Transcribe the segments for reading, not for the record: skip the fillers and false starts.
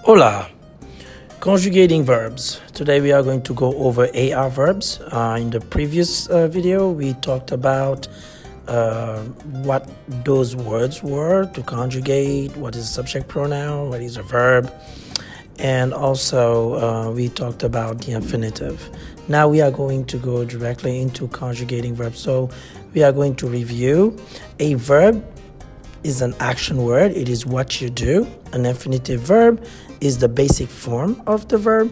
Hola, conjugating verbs. Today we are going to go over AR verbs. In the previous video, we talked about what those words were to conjugate, what is a subject pronoun, what is a verb, and also we talked about the infinitive. Now we are going to go directly into conjugating verbs. So we are going to review. A verb is an action word. It is what you do. An infinitive verb is the basic form of the verb.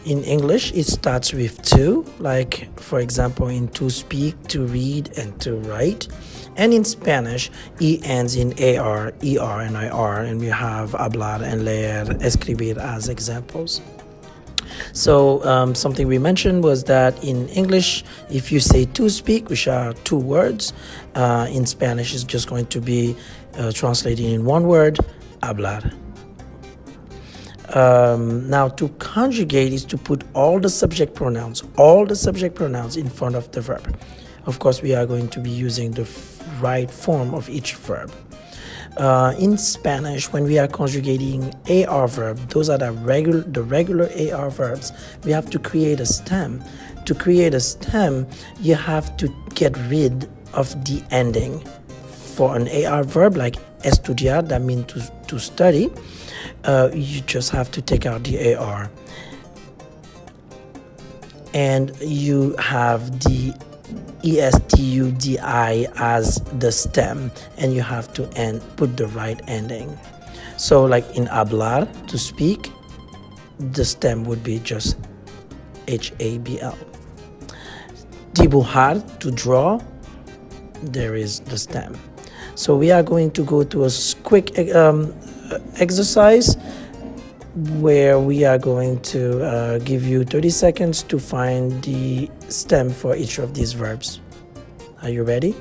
In English, it starts with to, like for example in to speak, to read, and to write. And in Spanish, it ends in AR, ER, and IR, and we have hablar and leer, escribir as examples. So something we mentioned was that in English, if you say to speak, which are two words, in Spanish it's just going to be translated in one word, hablar. Now to conjugate is to put all the subject pronouns in front of the verb. Of course, we are going to be using the right form of each verb. In Spanish, when we are conjugating AR verb, those are the regular AR verbs, we have to create a stem. To create a stem, you have to get rid of the ending. For an AR verb like estudiar, that means to study, you just have to take out the AR. And you have the ESTUDI as the stem, and you have to put the right ending. So like in hablar, to speak, the stem would be just HABL. Dibujar, to draw, there is the stem. So we are going to go to a quick exercise where we are going to give you 30 seconds to find the stem for each of these verbs. Are you ready?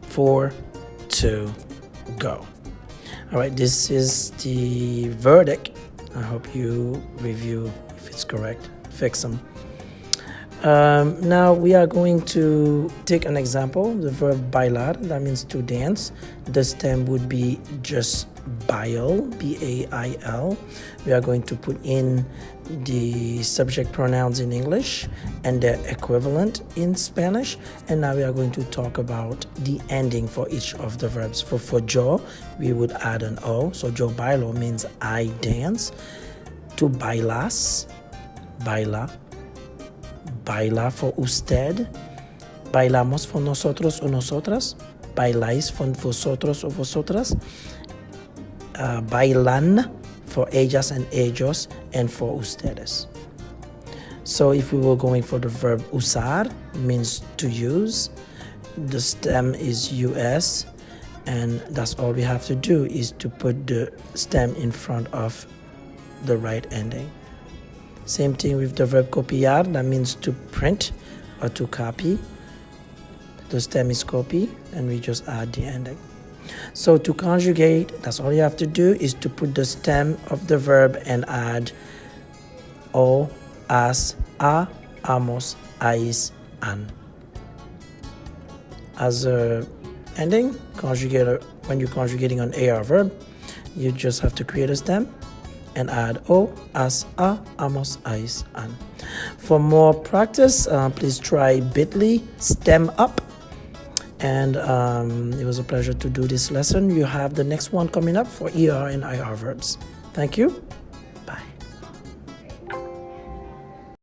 Four, two, go. All right, this is the verdict. I hope you review if it's correct, fix them. Now we are going to take an example, the verb bailar, that means to dance. The stem would be just bail, B-A-I-L. We are going to put in the subject pronouns in English and their equivalent in Spanish. And now we are going to talk about the ending for each of the verbs. For yo, we would add an O. So yo bailo means I dance. To bailas, baila. Baila for usted. Bailamos for nosotros o nosotras. Bailáis for vosotros o vosotras. Bailan for ellas and ellos, and for ustedes. So if we were going for the verb usar, means to use, the stem is US, and that's all we have to do is to put the stem in front of the right ending. Same thing with the verb copiar, that means to print or to copy. The stem is copy, and we just add the ending. So to conjugate, that's all you have to do is to put the stem of the verb and add o, as, a, amos, ais, an. As a ending, conjugate, when you're conjugating an AR verb, you just have to create a stem and add o, as, a, amos, ais, an. For more practice, please try bit.ly stem up. And it was a pleasure to do this lesson. You have the next one coming up for ER and IR verbs. Thank you.